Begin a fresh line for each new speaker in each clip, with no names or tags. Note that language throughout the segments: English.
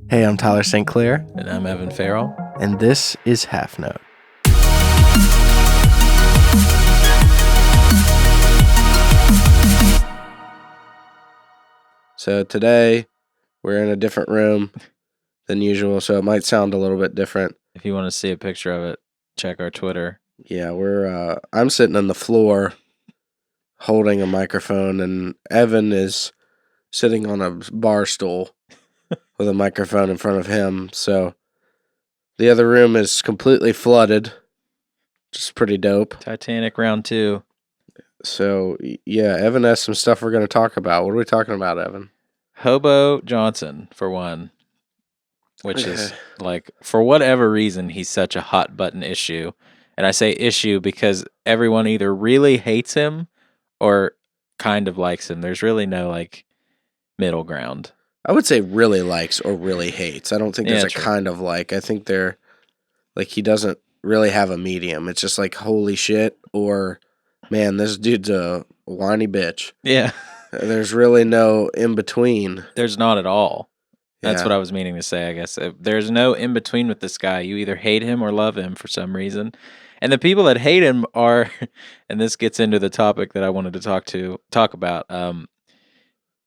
Hey, I'm Tyler St. Clair,
And I'm Evan Farrell.
and this is Halfnote. So today we're in a different room than usual, so it might sound a little bit different.
If you want to see a picture of it, check our Twitter.
Yeah, I'm sitting on the floor holding a microphone, and Evan is sitting on a bar stool with a microphone in front of him. So the other room is completely flooded, which is pretty dope.
Titanic round 2.
So yeah, Evan has some stuff we're going to talk about. What are we talking about, Evan?
Hobo Johnson, for one. Which is, like, for whatever reason, he's such a hot button issue. And I say issue because everyone either really hates him or kind of likes him. There's really no, like, middle ground.
I would say really likes or really hates. I don't think there's
true.
kind of like. I think they're like he doesn't really have a medium. It's just like holy shit or man, this dude's a whiny bitch.
Yeah.
There's really no in between.
There's not at all. That's
Yeah.
what I was meaning to say, I guess. There's no in between with this guy. You either hate him or love him for some reason. And the people that hate him are, and this gets into the topic that I wanted to talk about.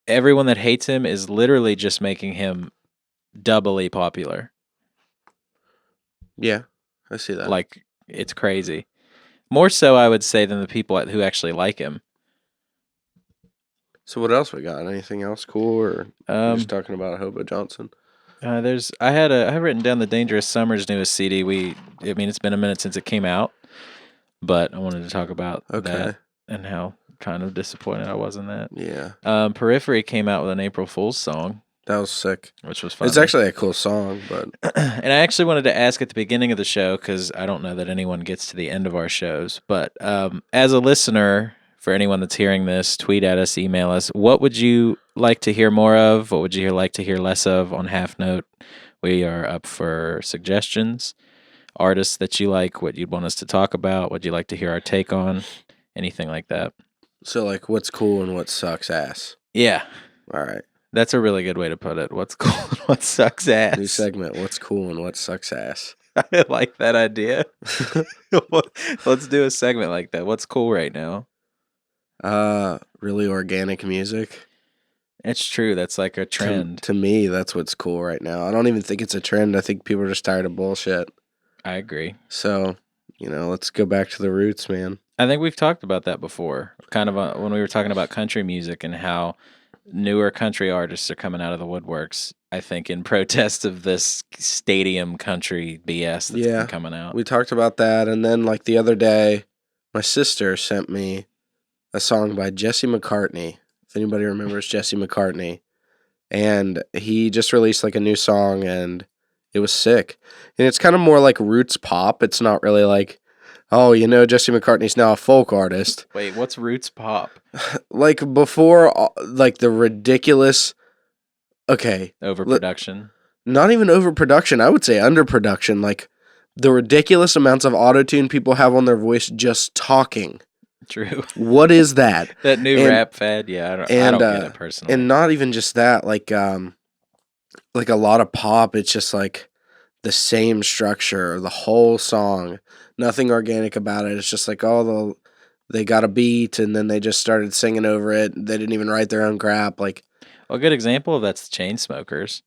Everyone that hates him is literally just making him doubly popular.
Yeah, I see that.
Like, it's crazy. More so, I would say, than the people who actually like him.
So what else we got? Anything else cool, or just talking about Hobo Johnson?
I have written down the Dangerous Summer's newest CD. It's been a minute since it came out, but I wanted to talk about that and how kind of disappointed I was in that.
Yeah.
Periphery came out with an April Fool's song.
That was sick.
Which was fun.
It's actually a cool song, but
and I actually wanted to ask at the beginning of the show, because I don't know that anyone gets to the end of our shows, but as a listener, for anyone that's hearing this, tweet at us, email us. What would you like to hear more of? What would you like to hear less of on Halfnote? We are up for suggestions, artists that you like, what you'd want us to talk about, what you'd like to hear our take on, anything like that.
So, like, what's cool and what sucks ass?
Yeah.
All right.
That's a really good way to put it. What's cool and what sucks ass?
New segment, what's cool and what sucks ass?
I like that idea. Let's do a segment like that. What's cool right now?
Really organic music.
It's true. That's like a trend.
To me, that's what's cool right now. I don't even think it's a trend. I think people are just tired of bullshit.
I agree.
So, let's go back to the roots, man.
I think we've talked about that before, kind of when we were talking about country music and how newer country artists are coming out of the woodworks, I think, in protest of this stadium country BS that's been coming out.
We talked about that, and then, like, the other day, my sister sent me a song by Jesse McCartney, if anybody remembers Jesse McCartney, and he just released, like, a new song, and it was sick. And it's kind of more like roots pop. It's not really like, oh, Jesse McCartney's now a folk artist.
Wait, what's roots pop?
Like, before, like, the ridiculous... Okay.
Overproduction?
Not even overproduction. I would say underproduction. Like, the ridiculous amounts of autotune people have on their voice just talking.
True.
What is that?
That new rap fad? Yeah, I don't get it personally.
And not even just that. Like a lot of pop, it's just, like, the same structure, the whole song. Nothing organic about it. It's just like, oh, they got a beat, and then they just started singing over it. They didn't even write their own crap. Like,
a good example of that's the Chainsmokers.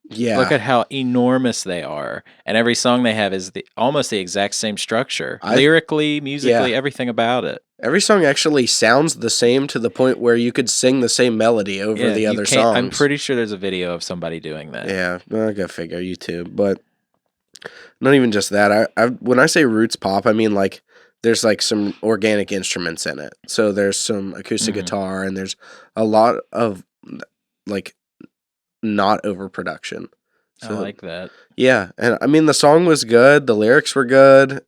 Yeah.
Look at how enormous they are, and every song they have is almost the exact same structure. Lyrically, musically, everything about it.
Every song actually sounds the same to the point where you could sing the same melody over the other songs.
I'm pretty sure there's a video of somebody doing that.
Yeah, I gotta figure YouTube, but not even just that. I when I say roots pop, I mean, like, there's, like, some organic instruments in it. So there's some acoustic guitar, and there's a lot of, like, not overproduction. So,
I like that.
Yeah, and I mean, the song was good. The lyrics were good.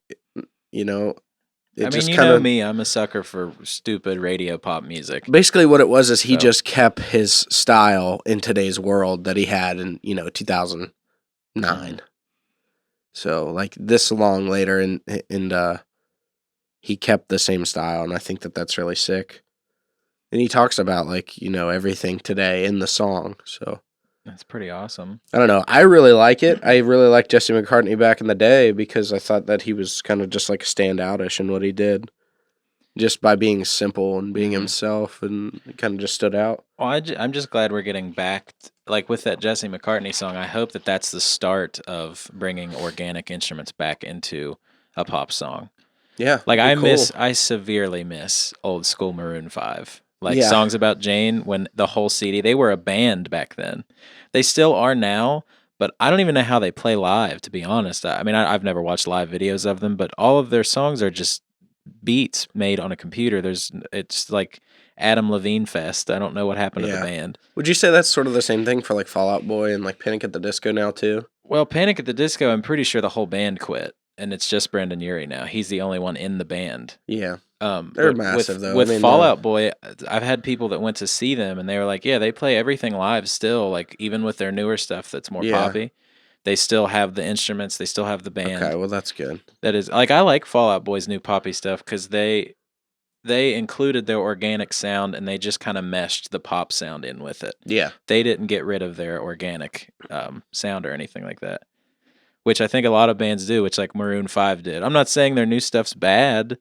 Me, I'm a sucker for stupid radio pop music.
Basically, what it was is he just kept his style in today's world that he had in 2009. So, like, this long later, and he kept the same style, and I think that's really sick. And he talks about, like, everything today in the song. So
That's pretty awesome.
I don't know. I really like it. I really liked Jesse McCartney back in the day because I thought that he was kind of just like standoutish in what he did, just by being simple and being himself, and kind of just stood out.
Well, I'm just glad we're getting back, like with that Jesse McCartney song. I hope that that's the start of bringing organic instruments back into a pop song.
Yeah,
Like
cool.
I severely miss old school Maroon 5. Like
Yeah.
Songs About Jane, when the whole CD, they were a band back then. They still are now, but I don't even know how they play live, to be honest. I mean, I've never watched live videos of them, but all of their songs are just beats made on a computer. It's like Adam Levine fest. I don't know what happened to the
Yeah.
band.
Would you say that's sort of the same thing for like Fall Out Boy and like Panic at the Disco now too?
Well, Panic at the Disco, I'm pretty sure the whole band quit, and it's just Brendan Urie now. He's the only one in the band.
Yeah.
But
They're massive though.
With
I mean,
Fall Out Boy, I've had people that went to see them, and they were like, "Yeah, they play everything live still. Like even with their newer stuff that's more
Yeah.
poppy, they still have the instruments. They still have the band.
Okay, well that's good.
That is like I like Fall Out Boy's new poppy stuff because they included their organic sound and they just kind of meshed the pop sound in with it.
Yeah.
They didn't get rid of their organic sound or anything like that, which I think a lot of bands do, which like Maroon 5 did. I'm not saying their new stuff's bad,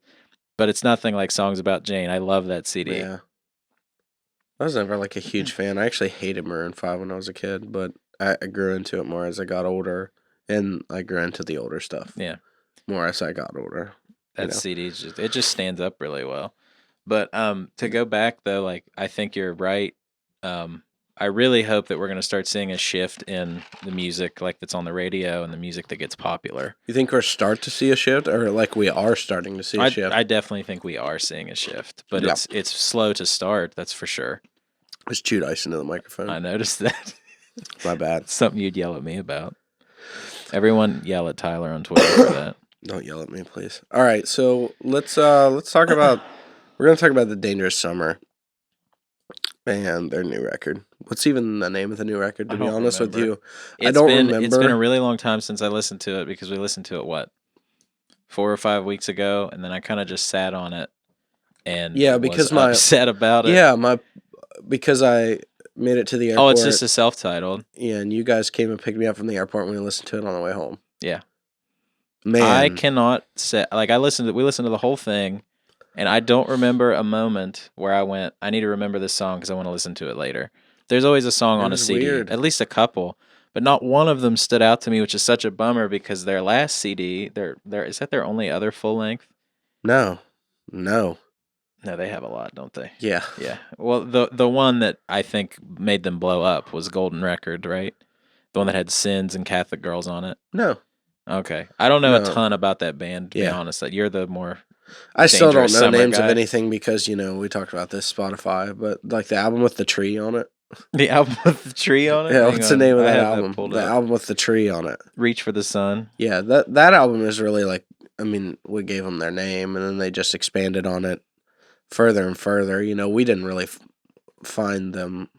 but it's nothing like Songs About Jane. I love that CD.
Yeah. I was never like a huge fan. I actually hated Maroon 5 when I was a kid, but I grew into it more as I got older, and I grew into the older stuff.
Yeah.
More as I got older.
That CD just stands up really well. But to go back though, like I think you're right. I really hope that we're going to start seeing a shift in the music like that's on the radio and the music that gets popular.
You think we're start to see a shift, or like we are starting to see a shift?
I definitely think we are seeing a shift, but
Yeah.
it's slow to start, that's for sure.
Just chewed ice into the microphone.
I noticed that.
My bad.
Something you'd yell at me about. Everyone yell at Tyler on Twitter for that.
Don't yell at me, please. All right, so let's talk about. We're gonna talk about the Dangerous Summer and their new record. What's even the name of the new record? To
I
be
don't
honest with
remember.
you, I don't remember.
It's been a really long time since I listened to it because we listened to it 4 or 5 weeks ago, and then I kind of just sat on it and
because
was upset about it.
Because I made it to the airport.
Oh, it's just a self-titled.
Yeah, and you guys came and picked me up from the airport and we listened to it on the way home.
Yeah.
Man.
I cannot say, like, we listened to the whole thing, and I don't remember a moment where I went, I need to remember this song because I want to listen to it later. There's always a song on a CD,
weird.
At least a couple, but not one of them stood out to me, which is such a bummer because their last CD, is that their only other full length?
No.
No, they have a lot, don't they?
Yeah.
Yeah. Well, the one that I think made them blow up was Golden Record, right? The one that had Sins and Catholic Girls on it.
No.
Okay. I don't know a
No.
ton about that band, to be
Yeah.
honest. You're the more
I still don't
Dangerous
know
Summer
names
guy.
of anything because, we talked about this Spotify, but like the album with the tree on it.
The album with the tree on it?
Yeah,
Hang
what's the
on.
name of
I
that
have
album?
pulled
The
up.
album with the tree on it.
Reach for the Sun.
Yeah, that album is really like, I mean, we gave them their name and then they just expanded on it further and further. We didn't really find them.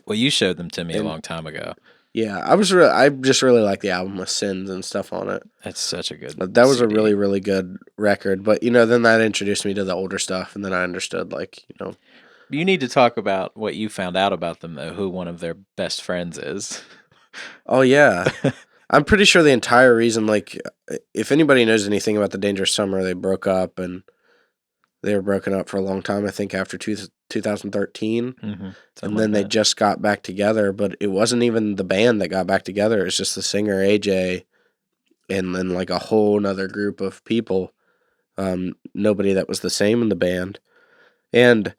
Well, you showed them to me a
And-
long time ago.
Yeah, I just really like the album with Sins and stuff on it.
That's such a good
That was a
CD.
really, really good record. But, then that introduced me to the older stuff and then I understood,
You need to talk about what you found out about them, though, who one of their best friends is.
oh, yeah. I'm pretty sure the entire reason, if anybody knows anything about the Dangerous Summer, they broke up and they were broken up for a long time, I think after 2013.
Mm-hmm.
And then they just got back together, but it wasn't even the band that got back together. It's just the singer, AJ, and then like a whole nother group of people. Nobody that was the same in the band. And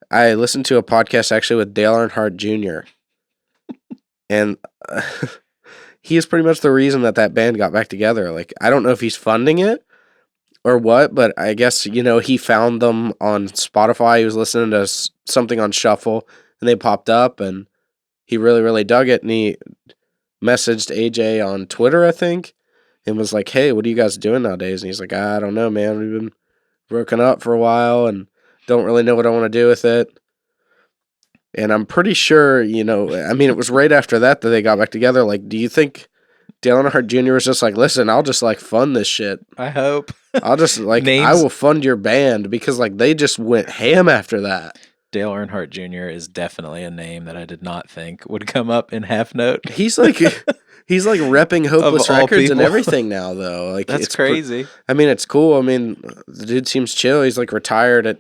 I listened to a podcast actually with Dale Earnhardt Jr. and he is pretty much the reason that band got back together. Like, I don't know if he's funding it or what, but I guess, he found them on Spotify. He was listening to something on Shuffle, and they popped up, and he really, really dug it, and he messaged AJ on Twitter, I think, and was like, hey, what are you guys doing nowadays? And he's like, I don't know, man. We've been broken up for a while, and don't really know what I want to do with it. And I'm pretty sure, it was right after that they got back together. Like, do you think Dale Earnhardt Jr. was just like, listen, I'll just fund this shit.
I hope.
I'll just I will fund your band because they just went ham after that.
Dale Earnhardt Jr. is definitely a name that I did not think would come up in Halfnote.
He's like repping Hopeless
all
Records and
people.
everything now, though. Like
That's
it's
crazy.
I mean, it's cool. I mean, the dude seems chill. He's like retired at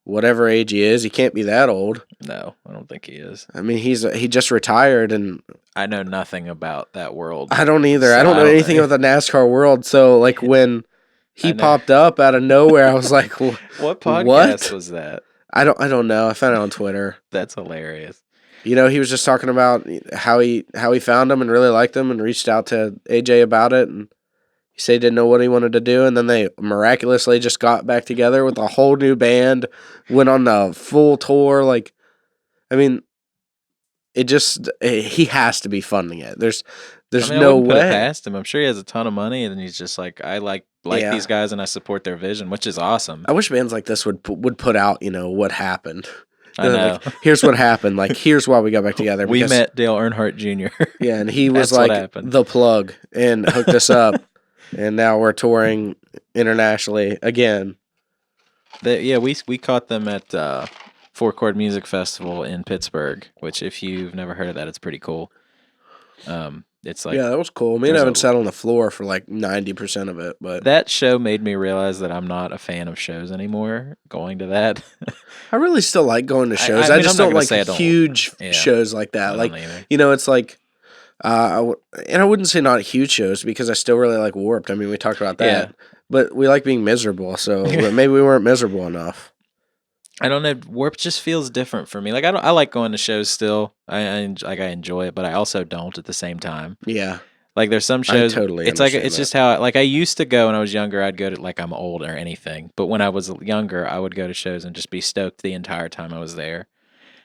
whatever age he is. He can't be that old.
No, I don't think he is.
I mean, he just retired, and
I know nothing about that world.
I don't either.
So
I don't know anything about the NASCAR world. So like when he
I know.
popped up out of nowhere, I was like,
What podcast
what?
was that?
I don't know. I found it on Twitter.
That's hilarious.
You know, he was just talking about how he found him and really liked him and reached out to AJ about it, and he said he didn't know what he wanted to do, and then they miraculously just got back together with a whole new band, went on a full tour. Like, I mean, he has to be funding it. There's
I
no
wouldn't put it
way.
past him. I'm sure he has a ton of money, and he's just like, I like
Yeah.
these guys, and I support their vision, which is awesome.
I wish bands like this would put out, what happened.
I know.
Like, here's what happened. Like, here's why we got back together.
We met Dale Earnhart Jr.
Yeah, and he was
That's what
like
happened.
the plug and hooked us up, and now we're touring internationally again.
We caught them at Four Chord Music Festival in Pittsburgh, which if you've never heard of that, it's pretty cool. It's like,
yeah, that was cool. Me and
there's
Evan
a-
sat on the floor for like 90% of it, but
that show made me realize that I'm not a fan of shows anymore. Going to that,
I really still like going to shows.
I
I
mean,
just
I'm not
don't
gonna
like
say I don't-
huge
Yeah.
shows like
I
that.
don't
Like,
either.
it's like, and I wouldn't say not huge shows because I still really like Warped. I mean, we talked about that,
Yeah.
but we like being miserable, so maybe we weren't miserable enough.
I don't know. Warp just feels different for me. Like I like going to shows still. I enjoy it, but I also don't at the same time.
Yeah,
Like there's some shows.
totally
It's like
understand
it's
that.
just how I used to go when I was younger. I'd go to like I'm old or anything, but when I was younger, I would go to shows and just be stoked the entire time I was there.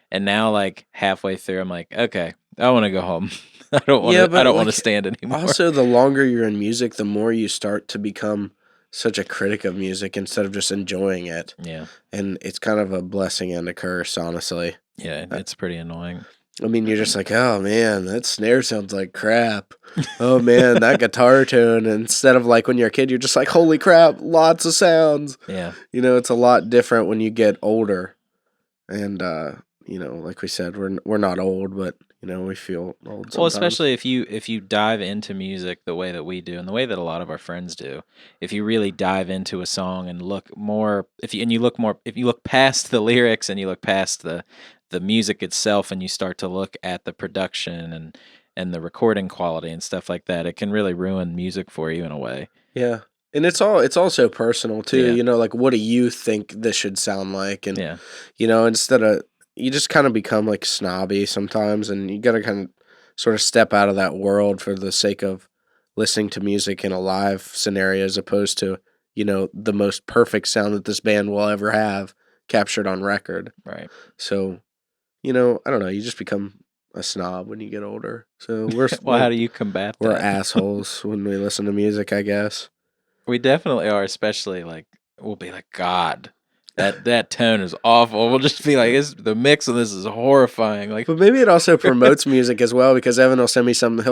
And now, like halfway through, I'm like, okay, I want to go home. I don't want to.
Yeah, but,
I don't want to
like,
stand anymore.
Also, the longer you're in music, the more you start to become such a critic of music instead of just enjoying it.
Yeah,
And it's kind of a blessing and a curse, honestly.
yeah, it's pretty annoying.
I mean, you're just like, oh man, that snare sounds like crap. Oh man, that guitar tone. And instead of like when you're a kid, you're just like, holy crap, lots of sounds.
Yeah,
It's a lot different when you get older. And like we said, we're not old, but we feel old sometimes.
well, especially if you dive into music the way that we do, and the way that a lot of our friends do. If you really dive into a song and look more, if you look past the lyrics and you look past the music itself, and you start to look at the production and the recording quality and stuff like that, it can really ruin music for you in a way.
Yeah. And it's also personal too.
Yeah.
Like what do you think this should sound like? And
Yeah.
Instead of you just kind of become like snobby sometimes, and you got to kind of sort of step out of that world for the sake of listening to music in a live scenario as opposed to, the most perfect sound that this band will ever have captured on record.
Right.
So, I don't know, you just become a snob when you get older. So
Well, how do you combat
we're
that?
assholes when we listen to music, I guess.
We definitely are, especially like we'll be like, God, that tone is awful. We'll just be like, the mix of this is horrifying. Like,
But maybe it also promotes music as well, because Evan will send me something.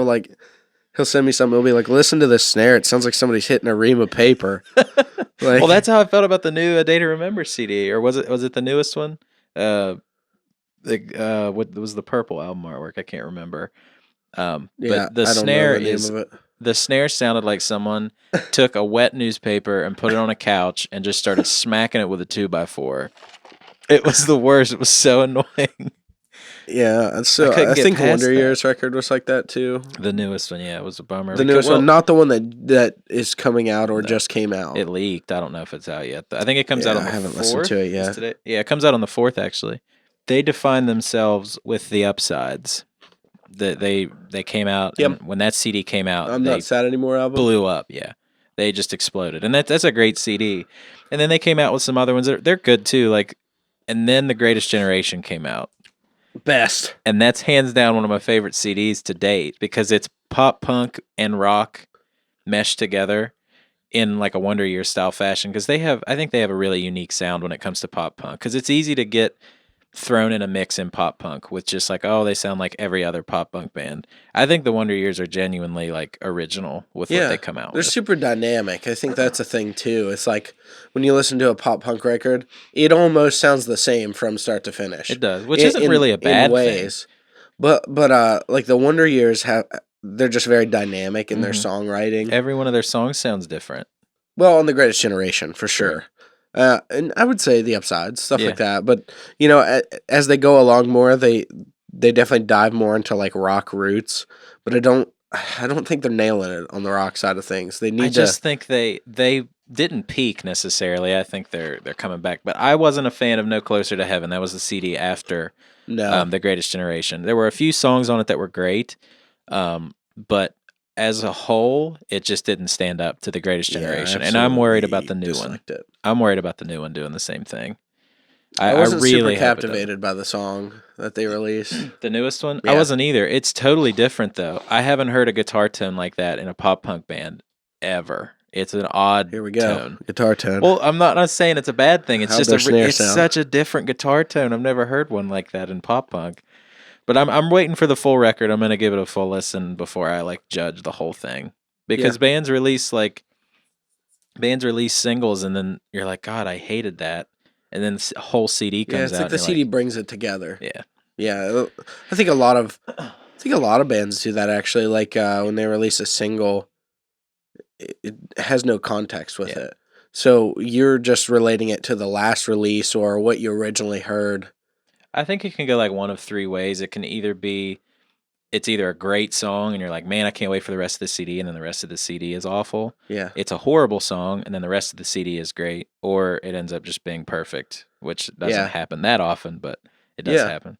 He'll send me something. He'll be like, listen to this snare. It sounds like somebody's hitting a ream of paper. Like,
well, that's how I felt about the new A Day to Remember CD, or was it the newest one? What was the purple album artwork? I can't remember.
yeah,
But the
I don't
snare
know the name
is
of it.
the snare sounded like someone took a wet newspaper and put it on a couch and just started smacking it with a 2x4. It was the worst. It was so annoying.
Yeah, so
couldn't
I
get
think
past
Wonder
that.
Year's record was like that too.
The newest one, yeah, it was a bummer.
The newest one, not the one that is coming out or
No.
just came out.
It leaked. I don't know if it's out yet. I think it comes out on the 4th.
I haven't listened to it yet.
Is today? Yeah, it comes out on the 4th, actually. They define themselves with the upsides. They came out,
Yep.
and when that CD came out,
I'm
they
Not Sad Anymore album.
blew up. Yeah, they just exploded, and that's a great CD. And then they came out with some other ones. They're good too. Like, and then The Greatest Generation came out,
Best.
and that's hands down one of my favorite CDs to date, because it's pop punk and rock meshed together in like a Wonder Years style fashion. Because I think they have a really unique sound when it comes to pop punk. Because it's easy to get thrown in a mix in pop punk with just like, oh, they sound like every other pop punk band. I think the Wonder Years are genuinely like original with what they
Yeah,
come out
they're
with.
super dynamic. I think that's a thing too. It's like when you listen to a pop punk record, it almost sounds the same from start to finish.
It does, which isn't really a
in
bad thing.
ways. But like the Wonder Years they're just very dynamic in their songwriting.
Every one of their songs sounds different.
Well, on the Greatest Generation for sure. And I would say the Upsides, stuff like that. But you know, as they go along more, they definitely dive more into like rock roots. But I don't think they're nailing it on the rock side of things. They need
I just think they didn't peak necessarily. I think they're coming back. But I wasn't a fan of No Closer to Heaven. That was the CD after The Greatest Generation. There were a few songs on it that were great, but as a whole, it just didn't stand up to The Greatest Generation. And I'm worried about the new one. I'm worried about the new one doing the same thing.
I wasn't really super captivated by the song that they released.
The newest one? Yeah. I wasn't either. It's totally different, though. I haven't heard a guitar tone like that in a pop punk band ever. It's an odd
Here we go.
tone.
Guitar tone.
Well, I'm not saying it's a bad thing. It's just it's such a different guitar tone. I've never heard one like that in pop punk. But I'm waiting for the full record. I'm going to give it a full listen before I like judge the whole thing. Because bands release singles and then you're like, God, I hated that. And then a whole CD comes out.
Yeah, it's like the CD brings it together.
Yeah.
Yeah. I think a lot of bands do that actually. Like when they release a single, it has no context with it. So you're just relating it to the last release or what you originally heard.
I think it can go like one of three ways. It can either be it's either a great song and you're like, man, I can't wait for the rest of the CD, and then the rest of the CD is awful.
Yeah.
It's a horrible song and then the rest of the CD is great, or it ends up just being perfect, which doesn't happen that often, but it does happen.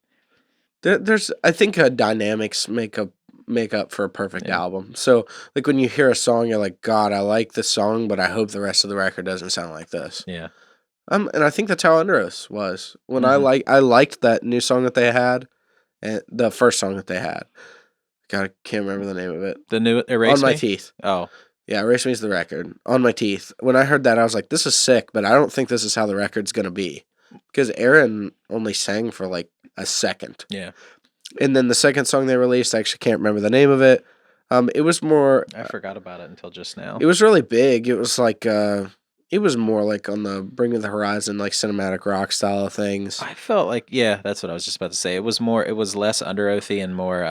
There's I think dynamics make up for a perfect album. So like when you hear a song, you're like, God, I like this song, but I hope the rest of the record doesn't sound like this.
Yeah.
And I think that's how Under Oath was. When I liked that new song that they had, and the first song that they had. God, I can't remember the name of it.
The new Erase
On
Me?
My Teeth.
Oh.
Yeah, Erase Me's the record. On My Teeth. When I heard that, I was like, this is sick, but I don't think this is how the record's going to be. Because Aaron only sang for like a second.
Yeah.
And then the second song they released, I actually can't remember the name of it. It was more...
I forgot about it until just now.
It was really big. It was like... it was more like on the Bring Me the Horizon, like cinematic rock style of things.
I felt like, that's what I was just about to say. It was less Under Oathy and more,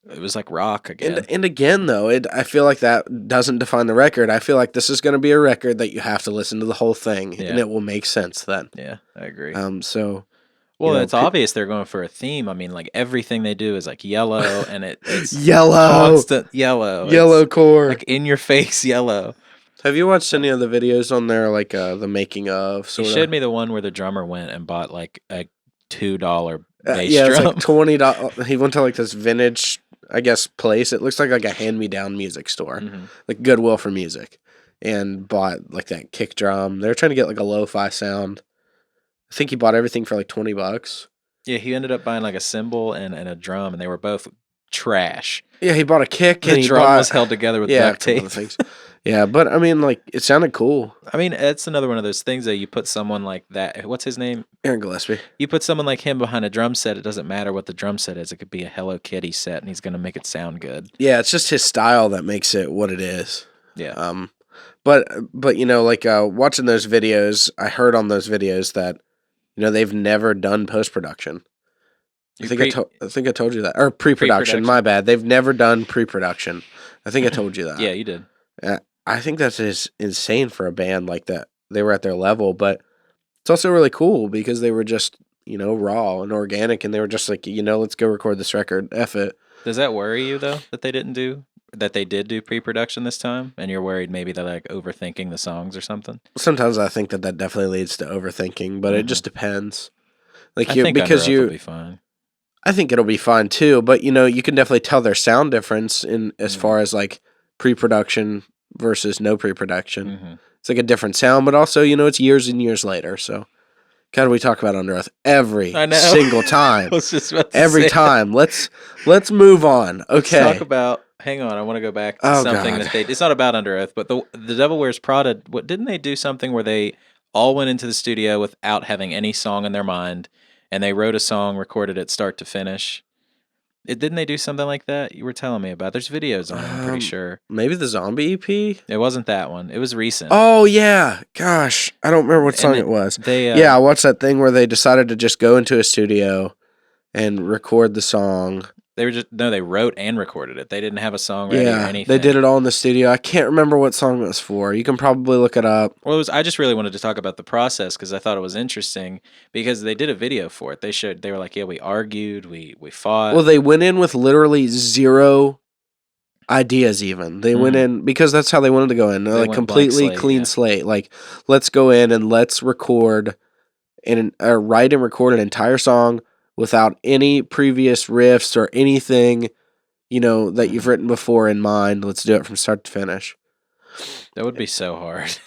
it was like rock again.
And again, though, I feel like that doesn't define the record. I feel like this is going to be a record that you have to listen to the whole thing, and it will make sense then.
Yeah, I agree.
Well,
it's obvious they're going for a theme. I mean, like everything they do is like yellow, and it's
yellow,
constant yellow,
core,
like in your face yellow.
Have you watched any of the videos on there, like the making of?
He showed me the one where the drummer went and bought like a $2 bass
drum.
It's
like $20. He went to like this vintage, I guess, place. It looks like a hand-me-down music store, like Goodwill for music, and bought like that kick drum. They're trying to get like a lo-fi sound. I think he bought everything for like $20.
Yeah, he ended up buying like a cymbal and a drum, and they were both trash.
Yeah, he bought a kick.
The drum was held together with duct tape.
Yeah, but I mean, like, it sounded cool.
I mean, it's another one of those things that you put someone like that. What's his name?
Aaron Gillespie.
You put someone like him behind a drum set. It doesn't matter what the drum set is. It could be a Hello Kitty set, and he's going to make it sound good.
Yeah, it's just his style that makes it what it is.
Yeah.
But you know, like watching those videos, I heard on those videos that they've never done post production. I think I told you that, or pre-production. My bad. They've never done pre-production. I think I told you that.
Yeah, you did.
I think that's just insane for a band like that. They were at their level, but it's also really cool because they were just, raw and organic, and they were just like, let's go record this record. F it.
Does that worry you though that they did do pre-production this time, and you're worried maybe they're like overthinking the songs or something?
Sometimes I think that definitely leads to overthinking, but it just depends. Like
I think Under Oath will be fine.
I think it'll be fine too, but you can definitely tell their sound difference in as far as like pre-production versus no pre-production. It's like a different sound, but also it's years and years later. So, God, we talk about Under Oath every single time.
I was just about to
every time. Let's move on. Okay.
Let's talk about. Hang on, I want to go back to something that it's not about Under Oath, but the Devil Wears Prada. Didn't they do something where they all went into the studio without having any song in their mind, and they wrote a song, recorded it start to finish. Didn't they do something like that? You were telling me about. There's videos on it, I'm pretty sure.
Maybe the Zombie EP?
It wasn't that one. It was recent.
Oh, yeah. Gosh, I don't remember what song it was. Yeah, I watched that thing where they decided to just go into a studio and record the song.
They wrote and recorded it. They didn't have a song ready or anything.
They did it all in the studio. I can't remember what song it was for. You can probably look it up.
Well, I just really wanted to talk about the process because I thought it was interesting because they did a video for it. They were like, yeah, we argued, we fought.
Well, they went in with literally zero ideas even. They went in because that's how they wanted to go in. They're like completely clean slate. Like, let's go in and let's record write and record an entire song without any previous riffs or anything, that you've written before in mind. Let's do it from start to finish.
That would be so hard.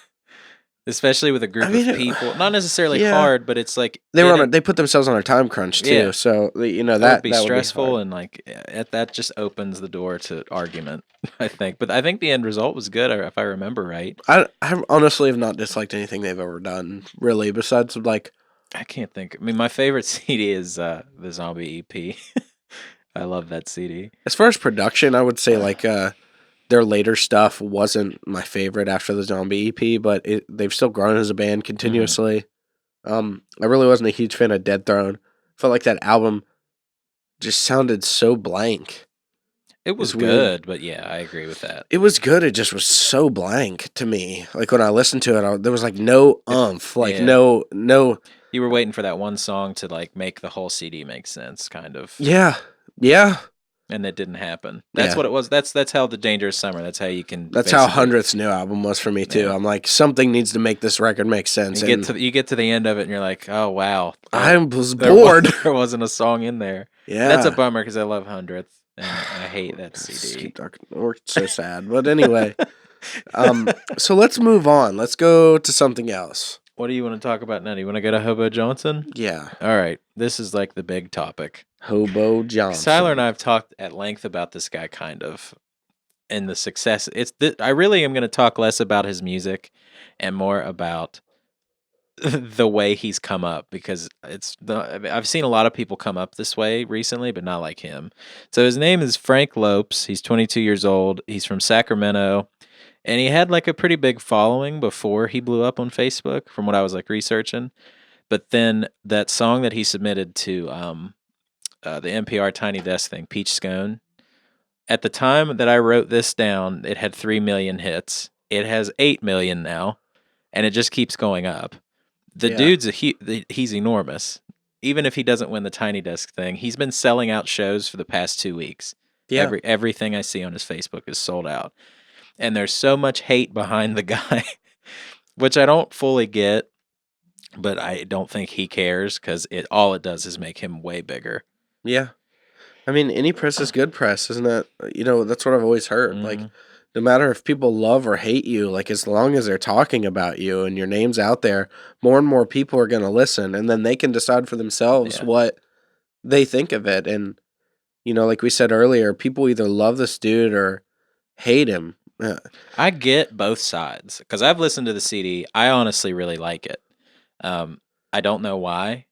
Especially with a group of people. Not necessarily hard, but it's like
they put themselves on a time crunch too. Yeah. So that
would be stressful and like that just opens the door to argument, I think. But I think the end result was good, if I remember right.
I honestly have not disliked anything they've ever done, really, besides like
I can't think. I mean, my favorite CD is the Zombie EP. I love that CD.
As far as production, I would say like their later stuff wasn't my favorite after the Zombie EP, but they've still grown as a band continuously. I really wasn't a huge fan of Dead Throne. Felt like that album just sounded so blank.
It was good, but yeah, I agree with that.
It was good. It just was so blank to me. Like when I listened to it, there was like no oomph, no.
You were waiting for that one song to like make the whole CD make sense, kind of.
Yeah.
And that didn't happen. That's what it was. That's how the Dangerous Summer. That's how you can.
That's how 100th's new album was for me too. Yeah. I'm like, something needs to make this record make sense.
You get to the end of it, and you're like, oh wow,
I was bored.
There wasn't a song in there.
Yeah,
that's a bummer because I love 100th, and I hate that CD.
We're so sad, but anyway. So let's move on. Let's go to something else.
What do you want to talk about now? Do you want to go to Hobo Johnson?
Yeah.
All right. This is like the big topic.
Hobo Johnson.
Tyler and I have talked at length about this guy, kind of, and the success. I really am going to talk less about his music and more about the way he's come up, because I've seen a lot of people come up this way recently, but not like him. So his name is Frank Lopes. He's 22 years old. He's from Sacramento. And he had like a pretty big following before he blew up on Facebook, from what I was like researching. But then that song that he submitted to the NPR Tiny Desk thing, Peach Scone, at the time that I wrote this down, it had 3 million hits. It has 8 million now, and it just keeps going up. The dude's he's enormous. Even if he doesn't win the Tiny Desk thing, he's been selling out shows for the past 2 weeks. Yeah. Everything I see on his Facebook is sold out. And there's so much hate behind the guy, which I don't fully get, but I don't think he cares, because all it does is make him way bigger.
Yeah. I mean, any press is good press, isn't that? That's what I've always heard. Mm-hmm. Like, no matter if people love or hate you, like, as long as they're talking about you and your name's out there, more and more people are going to listen, and then they can decide for themselves what they think of it. And, like we said earlier, people either love this dude or hate him. Yeah.
I get both sides, because I've listened to the CD. I honestly really like it. I don't know why,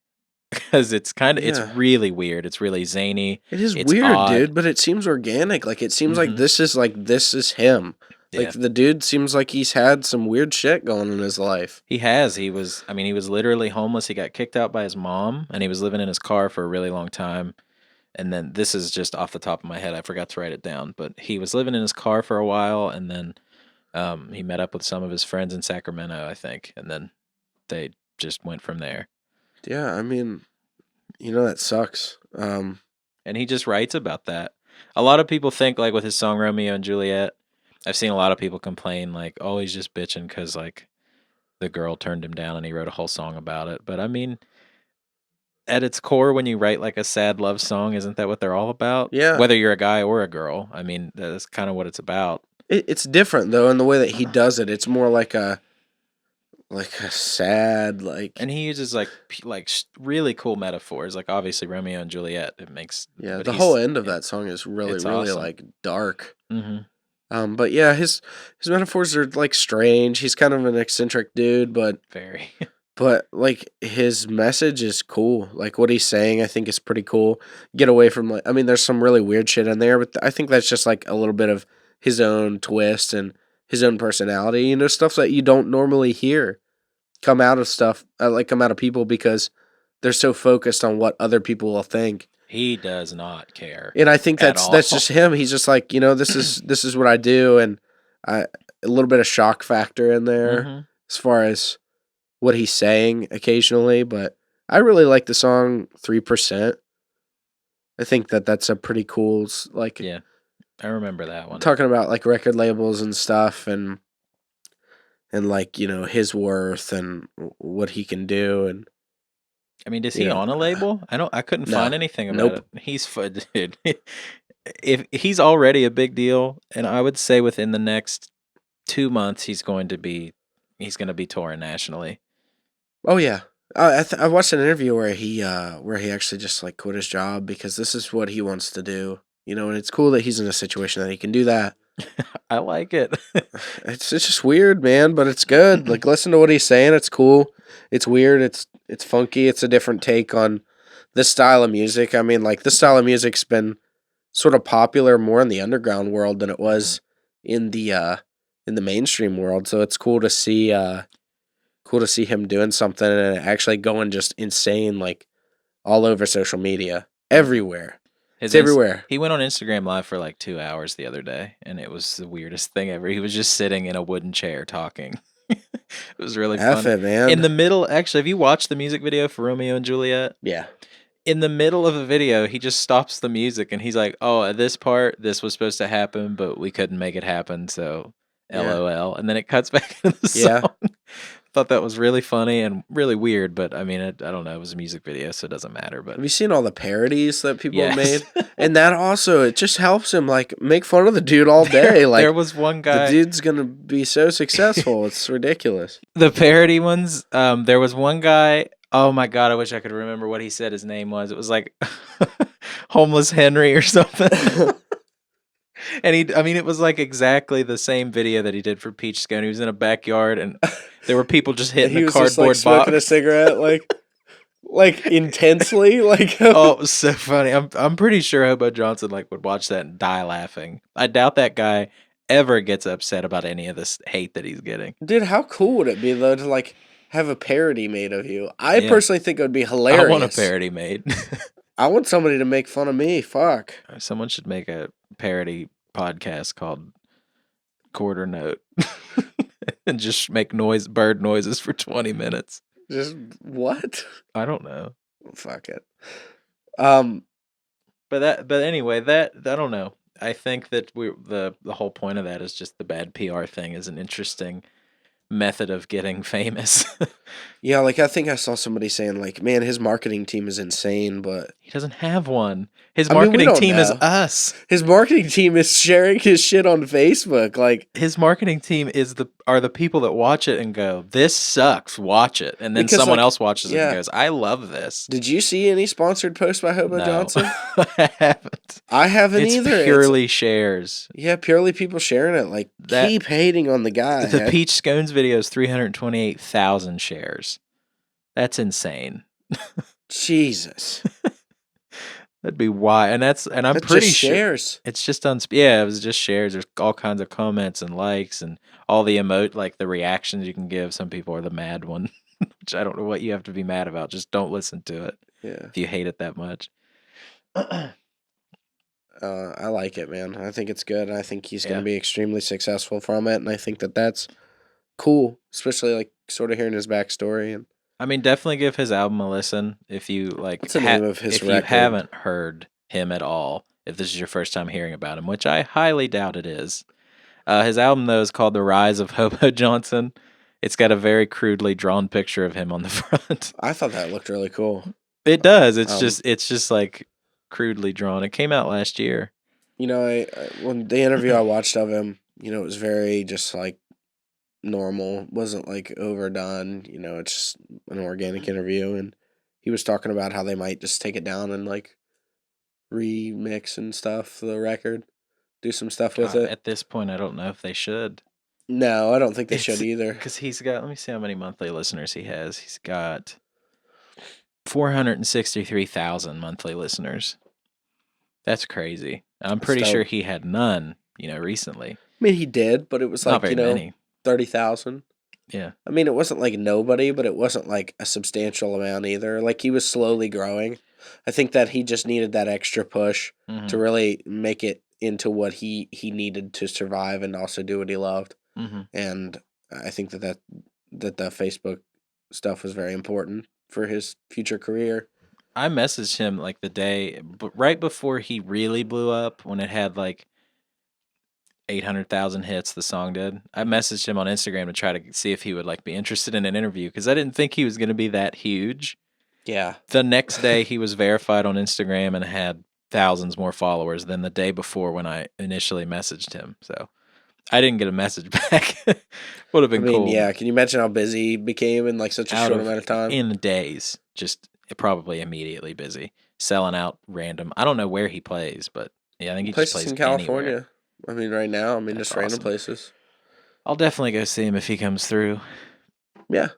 because it's really weird. It's really zany.
It is weird, odd. Dude, but it seems organic. Like, it seems like this is him. Yeah. Like, the dude seems like he's had some weird shit going on in his life.
He has. He was literally homeless. He got kicked out by his mom, and he was living in his car for a really long time. And then, this is just off the top of my head, I forgot to write it down, but he was living in his car for a while, and then he met up with some of his friends in Sacramento, I think, and then they just went from there.
Yeah, I mean, that sucks.
And he just writes about that. A lot of people think, like, with his song Romeo and Juliet, I've seen a lot of people complain, like, oh, he's just bitching because, like, the girl turned him down and he wrote a whole song about it. But, I mean, at its core, when you write like a sad love song, isn't that what they're all about?
Yeah.
Whether you're a guy or a girl, I mean, that's kind of what it's about.
It's different though in the way that he does it. It's more like a sad, like.
And he uses like really cool metaphors. Like, obviously Romeo and Juliet. It makes
the whole end of that song is really awesome. Like dark.
Mm-hmm.
But yeah, his metaphors are like strange. He's kind of an eccentric dude, but
very.
But like his message is cool. Like what he's saying, I think is pretty cool. Get away from like, I mean, there's some really weird shit in there, but I think that's just like a little bit of his own twist and his own personality. You know, stuff that you don't normally hear come out of come out of people because they're so focused on what other people will think.
He does not care
And I think
at
that's
all.
just him. He's just like, you know, this is what I do, and I a little bit of shock factor in there
Hmm.
as far as what he's saying occasionally, but I really like the song 3%. I think that's a pretty cool like
Yeah, I remember that one.
talking about like record labels and stuff and like, you know, his worth and what he can do and
I mean, is
you
he
know,
on a label? I couldn't
no.
find anything about
Nope.
it. Dude. If he's already a big deal, and I would say within the next 2 months he's going to be touring nationally.
Oh yeah. I watched an interview where he actually just like quit his job because this is what he wants to do. You know, and it's cool that he's in a situation that he can do that.
I like it.
It's just weird, man, but it's good. Like listen to what he's saying. It's cool. It's weird. It's funky. It's a different take on this style of music. I mean, like this style of music's been sort of popular more in the underground world than it
Mhm.
was in the mainstream world. So it's cool to see him doing something and actually going just insane like all over social media.
Mhm.
Everywhere.
His
It's
ins-
everywhere.
he went on Instagram Live for like 2 hours the other day, and it was the weirdest thing ever. He was just sitting in a wooden chair talking. It was really
F
funny.
it,
In
man.
the middle, actually, have you watched the music video for Romeo and Juliet?
Yeah.
In the middle of the video, he just stops the music and he's like, "Oh, at this part, this was supposed to happen, but we couldn't make it happen, so
Yeah.
LOL." And then it cuts back into the
Yeah.
song. Thought that was really funny and really weird, but I mean, I don't know. It was a music video, so it doesn't matter. But
Have you seen all the parodies that people have
yes,
made? And that also it just helps him like make fun of the dude all day.
there
Like
was one
the
guy.
dude's gonna be so successful. It's ridiculous.
The parody ones, there was one guy. Oh my god, I wish I could remember what he said his name was. It was like Homeless Henry or something. And I mean, it was like exactly the same video that he did for Peach Scone. He was in a backyard and there were people just hitting
He
the
was just like
cardboard
smoking a
box.
cigarette like intensely like
Oh, it was so funny. I'm pretty sure Hobo Johnson like would watch that and die laughing. I doubt that guy ever gets upset about any of this hate that he's getting.
dude, how cool would it be though to like have a parody made of you? I
Yeah.
personally think it would be
I want a
hilarious.
parody made.
I want somebody to make fun of me. Fuck.
Someone should make a parody podcast called Quarter Note and just make bird noises for 20 minutes.
Just what?
I don't know.
Fuck it. Um
But anyway, that I don't know. I think that the whole point of that is just the bad PR thing is an interesting method of getting famous.
yeah, like I think I saw somebody saying like, man, his marketing team is insane, but
He doesn't have one. His
I mean, we
marketing
don't
team is
know.
us.
His marketing team is sharing his shit on Facebook. Like
His marketing team are the people that watch it and go, "This sucks, watch it." And then
because
someone
like
else watches it and
yeah.
goes, "I love this."
Did you see any sponsored posts by Hobo
No.
Johnson?
I haven't.
I haven't
It's
either.
purely shares.
Yeah, purely people sharing it. Like,
That
keep hating on the guy.
the Peach Scones video is 328,000 shares. That's insane.
Jesus.
That'd be why, and I'm
That
pretty
just
sure
shares.
it's just yeah, it was just shares. There's all kinds of comments and likes and all the like the reactions you can give. Some people are the mad one, which I don't know what you have to be mad about. Just don't listen to it
Yeah.
if you hate it that much.
I like it, man. I think it's good. I think he's going
Yeah.
to be extremely successful from it, and I think that's cool, especially like sort of hearing his backstory. And
I mean, definitely give his album a listen if you like.
what's the name of his
if you
record?
haven't heard him at all, if this is your first time hearing about him, which I highly doubt it is. His album though is called "The Rise of Hobo Johnson." It's got a very crudely drawn picture of him on the front.
I thought that looked really cool.
It does. It's
Um,
just like crudely drawn. It came out last year.
You know, when the interview I watched of him, you know, it was very just like normal. Wasn't like overdone. You know, it's just an organic interview, and he was talking about how they might just take it down and like remix and stuff the record, do some stuff with
God,
it.
at this point, I don't know if they should.
No, I don't think they should either.
Because he's got, let me see how many monthly listeners he has. He's got 463,000 monthly listeners. That's crazy. I'm pretty sure he had none, recently.
I mean, he did, but it was
Not
like,
very many.
30,000.
Yeah.
I mean, it wasn't like nobody, but it wasn't like a substantial amount either. Like, he was slowly growing. I think that he just needed that extra push to really make it into what he needed to survive and also do what he loved. And I think that the Facebook stuff was very important for his future career.
I messaged him like the day, right before he really blew up, when it had like 800,000 hits, the song did. I messaged him on Instagram to try to see if he would like be interested in an interview, because I didn't think he was going to be that huge.
Yeah.
The next day he was verified on Instagram and had thousands more followers than the day before when I initially messaged him. So I didn't get a message back. Would have been cool.
Yeah. Can you imagine how busy he became in like such a short amount of time?
In days, just probably immediately busy, selling out random. I don't know where he plays, but yeah, I think he just plays
in California.
Anywhere.
I mean, right now,
That's
just
awesome.
random places.
I'll definitely go see him if he comes through.
Yeah.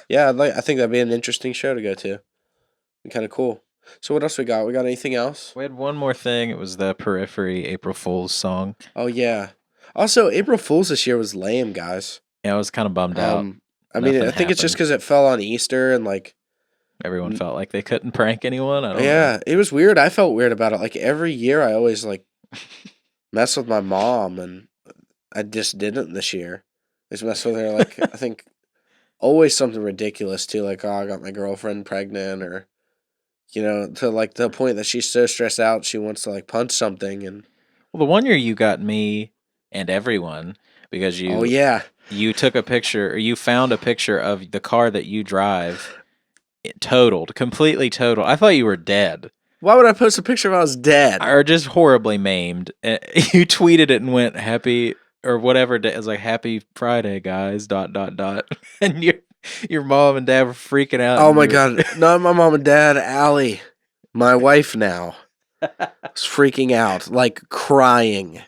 Yeah, I think that'd be an interesting show to go to. Be kind of cool. So what else we got? We got anything else?
We had one more thing. It was the Periphery April Fool's song.
Oh, yeah. Also, April Fool's this year was lame, guys.
Yeah, I was kind of bummed out.
I mean, I think it's just because it fell on Easter and like
everyone felt like they couldn't prank anyone. I don't know.
Yeah, it was weird. I felt weird about it. Like every year I always like mess with my mom, and I just didn't this year. I just messed with her like I think always something ridiculous too, like, oh, I got my girlfriend pregnant, or to like the point that she's so stressed out she wants to like punch something. And
well, the one year you got me and everyone because you you took a picture, or you found a picture of the car that you drive completely totaled. I thought you were dead.
Why would I post a picture if I was dead?
Or just horribly maimed. You tweeted it and went happy or whatever day. It was like, happy Friday, guys, ... And your mom and dad were freaking out.
Oh my God. Not my mom and dad, Allie, my wife now, was freaking out, like crying.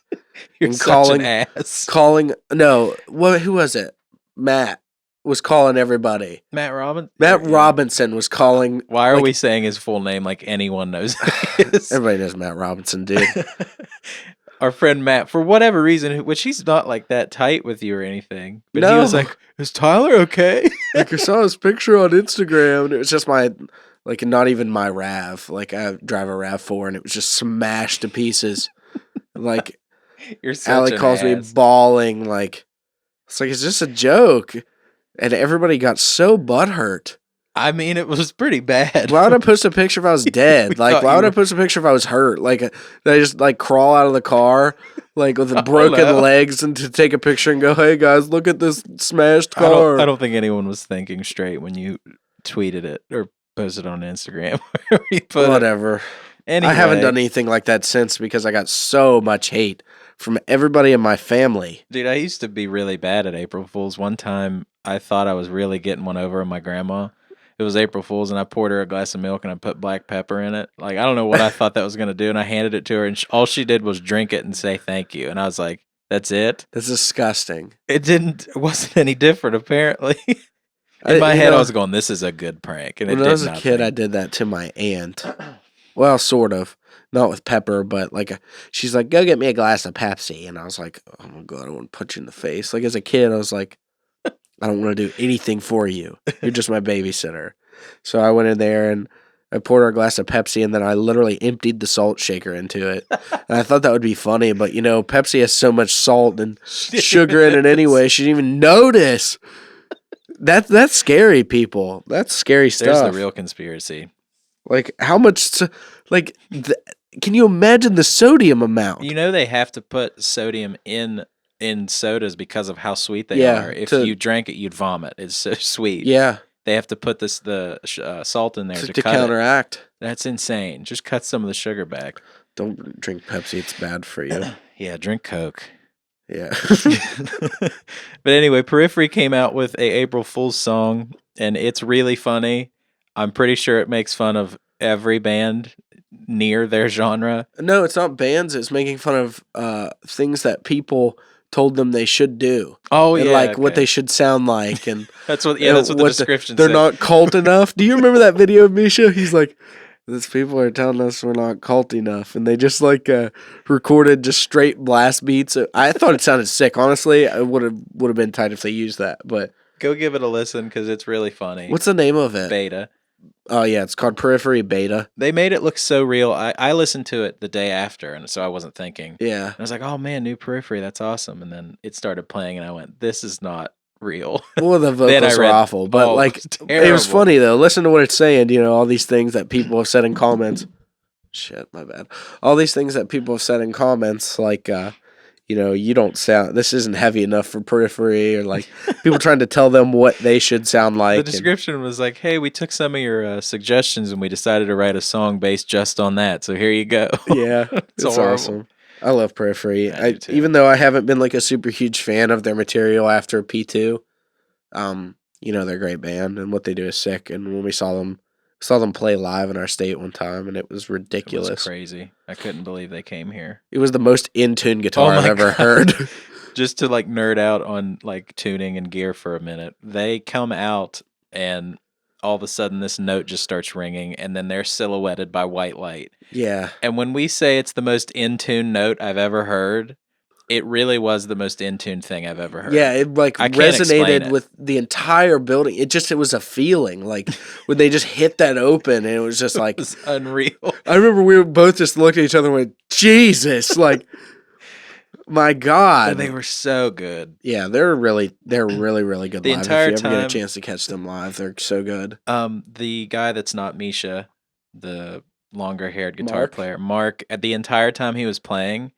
You're such an ass.
Who was it? Matt was calling everybody.
Matt Robinson?
Matt Robinson was calling.
Why are we saying his full name like anyone knows who he is?
Everybody knows Matt Robinson, dude.
Our friend Matt, for whatever reason, which he's not like that tight with you or anything, but he was like, is Tyler okay?
Like, I saw his picture on Instagram, and it was just not even my RAV. Like, I drive a RAV4, and it was just smashed to pieces. Like,
you're such
Allie calls me bawling, like, it's like, it's just a joke. And everybody got so butthurt.
I mean, it was pretty bad.
Why would I post a picture if I was dead? Like, why would I post a picture if I was hurt? Like, did I just, like, crawl out of the car, like, with broken legs and to take a picture and go, hey, guys, look at this smashed car?
I don't think anyone was thinking straight when you tweeted it or posted it on Instagram.
Whatever. Anyway. I haven't done anything like that since because I got so much hate from everybody in my family.
Dude, I used to be really bad at April Fools. One time, I thought I was really getting one over on my grandma. It was April Fool's, and I poured her a glass of milk, and I put black pepper in it. Like, I don't know what I thought that was going to do, and I handed it to her, and all she did was drink it and say thank you. And I was like, that's it?
That's disgusting.
It wasn't any different, apparently. In my head, I was going, this is a good prank. And
when I was a kid, I did that to my aunt. Well, sort of. Not with pepper, but like she's like, go get me a glass of Pepsi. And I was like, oh my God, I don't want to punch you in the face. Like as a kid, I was like, I don't want to do anything for you. You're just my babysitter. So I went in there and I poured her a glass of Pepsi, and then I literally emptied the salt shaker into it. And I thought that would be funny, but Pepsi has so much salt and sugar in it anyway. She didn't even notice. That's scary, people. That's scary stuff.
There's the real conspiracy.
Like how much? Can you imagine the sodium amount?
They have to put sodium in sodas because of how sweet they are. If you drank it, you'd vomit. It's so sweet.
Yeah.
They have to put the salt in there to
counteract.
That's insane. Just cut some of the sugar back.
Don't drink Pepsi. It's bad for you.
Yeah, drink Coke.
Yeah.
But anyway, Periphery came out with a April Fool's song, and it's really funny. I'm pretty sure it makes fun of every band near their genre.
No, it's not bands. It's making fun of things that people told them they should do.
Oh,
and
yeah,
like what
okay.
they should sound like, and
That's what
and
the description
they're
said.
not cult enough. Do you remember that video of Misha? He's like, "These people are telling us we're not cult enough," and they just like recorded just straight blast beats. I thought it sounded sick. Honestly, I would have been tight if they used that. But
Go give it a listen because it's really funny.
what's the name of it?
Beta.
Oh yeah, it's called Periphery Beta.
They made it look so real. I listened to it the day after, and so I wasn't thinking.
Yeah.
And I was like, "Oh man, new Periphery, that's awesome!" And then it started playing, and I went, "This is not real."
Well, the vocals are awful, but like it was
terrible.
funny though. Listen to what it's saying. You know, all these things that people have said in comments. Shit, my bad. All these things that people have said in comments, like, you know, you don't sound. This isn't heavy enough for Periphery, or like people trying to tell them what they should sound like.
The description was like, "Hey, we took some of your suggestions and we decided to write a song based just on that. So here you go."
Yeah, it's
horrible.
awesome. I love Periphery.
I do too.
Even though I haven't been like a super huge fan of their material after P2, you know, they're a great band and what they do is sick. And when we saw them play live in our state one time, and it was ridiculous.
It was crazy. I couldn't believe they came here.
It was the most in tune guitar I've ever heard.
Just to like nerd out on like tuning and gear for a minute, they come out and all of a sudden this note just starts ringing, and then they're silhouetted by white light.
Yeah.
And when we say it's the most in tune note I've ever heard, it really was the most in tune thing I've ever heard.
Yeah, it like
I can't explain
resonated
it.
with the entire building. It was a feeling like when they just hit that open, and it was just like
It was unreal.
I remember we both just looked at each other and went, Jesus, like my God.
But they were so good.
Yeah, they're really good
The
live.
entire
If you ever get
time-
a chance to catch them live, they're so good.
The guy that's not Misha, the longer haired guitar
Mark?
player, Mark, at the entire time he was playing,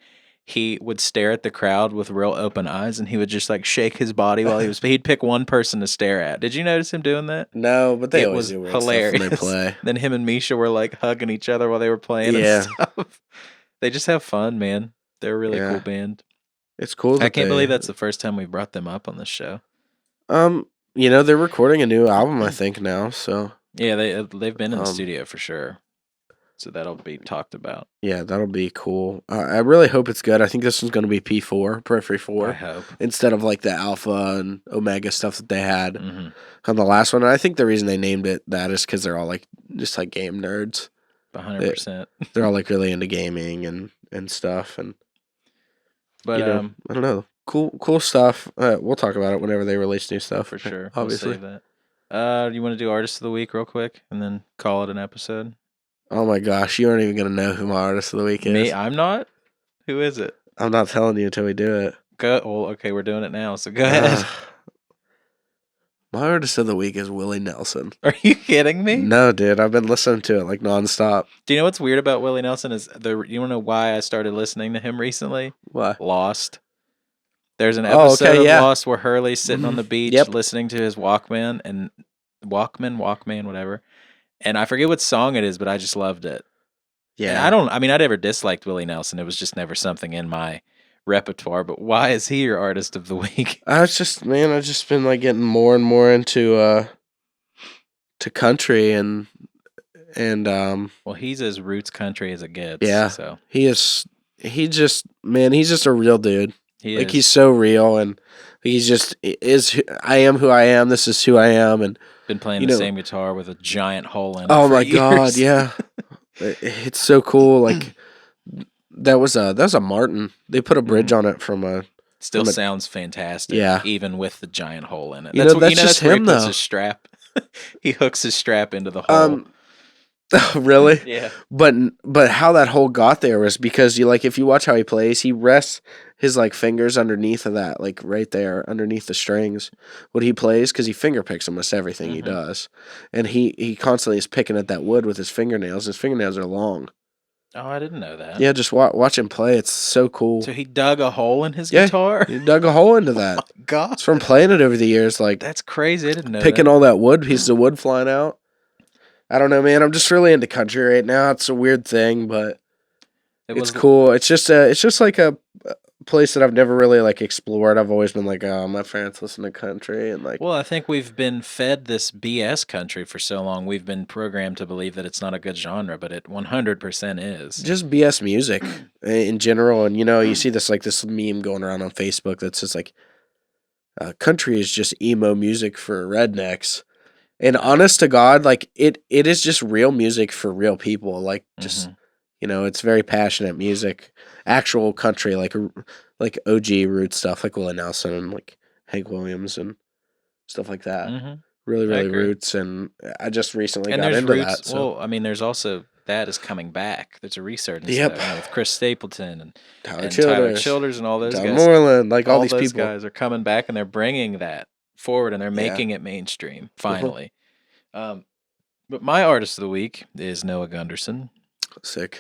he would stare at the crowd with real open eyes, and he would just like shake his body while he was. He'd pick one person to stare at. Did you notice him doing that?
No, but they
It
always
was
do weird
hilarious.
stuff when they play.
Then him and Misha were like hugging each other while they were playing.
Yeah.
And stuff. They just have fun, man. They're a really
Yeah.
cool band.
It's cool.
I can't believe that's the first time we brought them up on this show.
You know, they're recording a new album, I think, now. So
Yeah, they've been in the
Um,
studio for sure. So that'll be talked about.
yeah, that'll be cool. I really hope it's good. I think this one's going to be P4, Periphery 4.
I hope.
Instead of like the Alpha and Omega stuff that they had
Hmm.
on the last one. And I think the reason they named it that is because they're all like just like game nerds.
100%.
They're all like really into gaming and stuff. And
But
you know, I don't know, cool stuff. We'll talk about it whenever they release new stuff
for sure.
Obviously.
We'll save that. You want to do Artist of the Week real quick and then call it an episode?
Oh my gosh, you aren't even gonna know who my artist of the week is.
Me? I'm not? Who is it?
I'm not telling you until we do it.
Go. Well, okay, we're doing it now, so go ahead.
My artist of the week is Willie Nelson.
Are you kidding me?
No, dude, I've been listening to it like nonstop.
Do you know what's weird about Willie Nelson is you want to know why I started listening to him recently?
Why?
Lost. There's an
Oh,
episode
okay,
of
yeah.
Lost where Hurley's sitting on the beach
Yep.
listening to his Walkman, whatever. And I forget what song it is, but I just loved it.
Yeah,
And I never disliked Willie Nelson. It was just never something in my repertoire. But why is he your artist of the week?
I've just been like getting more and more into to country and
Well, he's as roots country as it gets.
Yeah.
So
he's just a real dude.
he
Like
is.
he's so real, and he's just I am who I am. This is who I am, and
been playing
you
the
know-
same guitar with a giant hole in it.
oh
for
my god,
years.
yeah, it's so cool. Like that was a Martin. They put a bridge on it from a.
Still
From a-
sounds fantastic.
Yeah.
Even with the giant hole in it.
You know,
That's
that's just
where
him,
he puts
though.
his strap. He hooks his strap into the hole.
Really?
Yeah.
But how that hole got there was because if you watch how he plays, he rests his like fingers underneath of that, like right there underneath the strings. What he plays, because he finger picks almost everything he does, and he constantly is picking at that wood with his fingernails. His fingernails are long.
Oh, I didn't know that.
Yeah, just watch him play. It's so cool.
So he dug a hole in his
Yeah.
guitar?
He dug a hole into that.
God.
It's from playing it over the years, like
That's crazy. I didn't know
picking
that.
all that wood, pieces of wood flying out. I don't know, man. I'm just really into country right now. It's a weird thing, but it's cool. It's just like a place that I've never really like explored. I've always been like, oh, my parents listen to country and like.
Well, I think we've been fed this BS country for so long. We've been programmed to believe that it's not a good genre, but it 100% is.
Just BS music in general, and you see this meme going around on Facebook that says like, country is just emo music for rednecks. And honest to God, like it is just real music for real people. Like just it's very passionate music, actual country, like OG root stuff, like Willie Nelson and like Hank Williams and stuff like that. Really, really roots. And I just recently got into
roots,
that. So.
Well, I mean, there's also that is coming back. There's a resurgence
Yep.
there, with Chris Stapleton and
Tyler
Childers and all those
Don
guys.
Moreland, like all these
those
people.
guys are coming back and they're bringing that forward and they're making it mainstream finally. But my artist of the week is Noah Gunderson.
Sick.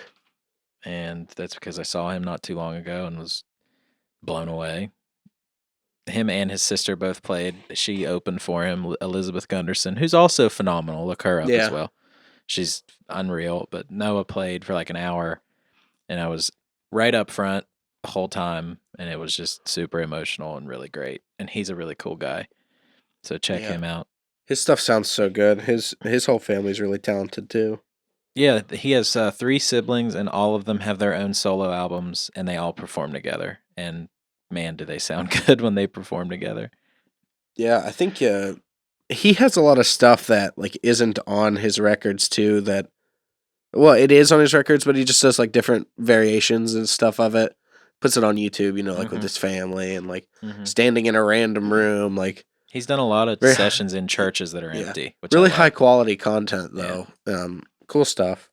And that's because I saw him not too long ago and was blown away. Him and his sister both played. She opened for him, Elizabeth Gunderson, who's also phenomenal. Look her up as well. She's unreal. But Noah played for like an hour, and I was right up front the whole time, and it was just super emotional and really great. And he's a really cool guy. So check him out.
His stuff sounds so good. His whole family's really talented too.
Yeah, he has 3 siblings, and all of them have their own solo albums, and they all perform together. And man, do they sound good when they perform together.
Yeah, I think he has a lot of stuff that like isn't on his records too. That it is on his records, but he just does like different variations and stuff of it. Puts it on YouTube, like with his family and like standing in a random room, like.
He's done a lot of sessions in churches that are empty. Which
really high quality content though. Yeah. Cool stuff.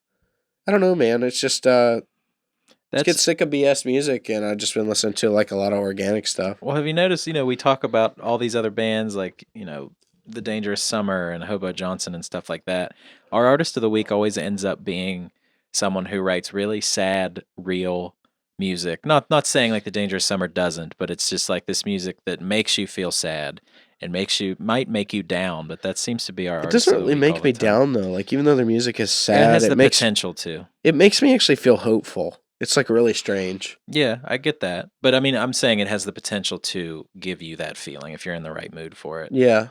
I don't know, man. It's just just get sick of BS music, and I've just been listening to like a lot of organic stuff.
Well, have you noticed? We talk about all these other bands like The Dangerous Summer and Hobo Johnson and stuff like that. Our artist of the week always ends up being someone who writes really sad, real music. Not saying like The Dangerous Summer doesn't, but it's just like this music that makes you feel sad and might make you down. But that seems to be our.
It doesn't really make me down though. Like even though their music is sad,
it has the potential to.
It makes me actually feel hopeful. It's like really strange.
Yeah, I get that. But I mean, I'm saying it has the potential to give you that feeling if you're in the right mood for it.
Yeah.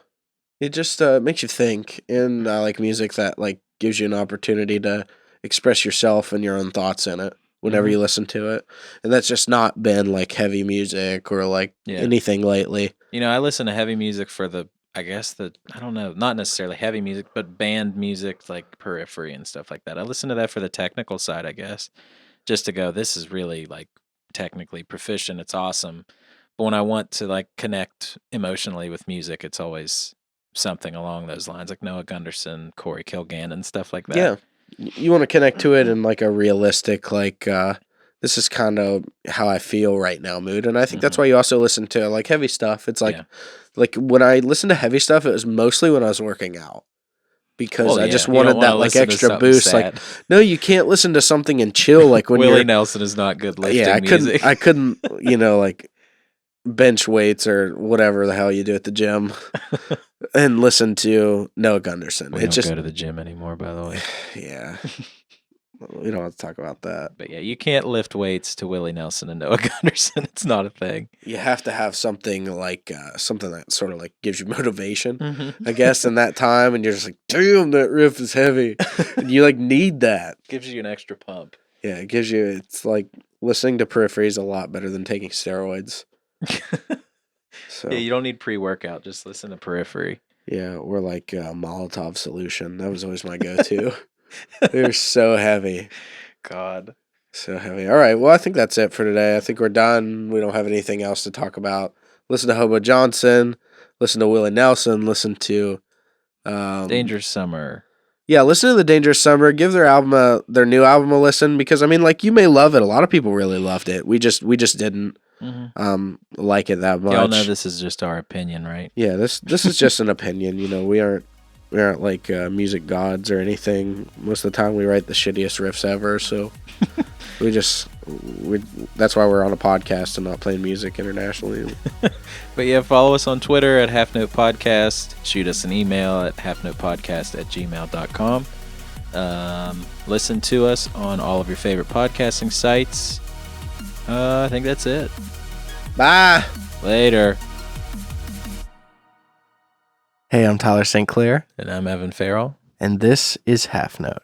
It just makes you think, and I like music that like gives you an opportunity to express yourself and your own thoughts in it whenever you listen to it. And that's just not been like heavy music or like anything lately.
I listen to heavy music for I don't know, not necessarily heavy music, but band music like Periphery and stuff like that. I listen to that for the technical side, I guess. Just to go, this is really like technically proficient. It's awesome. But when I want to like connect emotionally with music, it's always something along those lines, like Noah Gunderson, Corey Kilgannon, stuff like that.
Yeah, you want to connect to it in like a realistic, like this is kind of how I feel right now mood. And I think that's why you also listen to like heavy stuff. It's like when I listen to heavy stuff, it was mostly when I was working out. Because I just wanted that like extra boost.
Sad.
Like, no, you can't listen to something and chill. Like when
Willie Nelson is not good lifting music.
I couldn't, like bench weights or whatever the hell you do at the gym, and listen to Noah Gunderson.
We don't go to the gym anymore, by the way.
Yeah, we don't have to talk about that.
But yeah, you can't lift weights to Willie Nelson and Noah Gunderson. It's not a thing.
You have to have something like something that sort of like gives you motivation, I guess, in that time, and you're just like, damn, that riff is heavy, and you like need that.
Gives you an extra pump.
Yeah, it gives you. It's like listening to Periphery is a lot better than taking steroids. So
yeah, you don't need pre-workout. Just listen to Periphery.
Yeah, or like Molotov Solution. That was always my go-to. They're so heavy.
God.
So heavy. All right, well, I think that's it for today. I think we're done. We don't have anything else to talk about. Listen to Hobo Johnson. Listen to Willie Nelson. Listen to...
Dangerous Summer.
Yeah, listen to The Dangerous Summer. Give their new album a listen, because, I mean, like, you may love it. A lot of people really loved it. We just didn't like it that much.
Y'all know this is just our opinion, right?
Yeah, this is just an opinion. We aren't like music gods or anything. Most of the time we write the shittiest riffs ever, so that's why we're on a podcast and not playing music internationally.
But yeah, follow us on Twitter at Halfnote Podcast. Shoot us an email at halfnotepodcast@gmail.com. Listen to us on all of your favorite podcasting sites. I think that's it.
Bye.
Later.
Hey, I'm Tyler St. Clair,
And I'm Evan Farrell.
and this is Halfnote.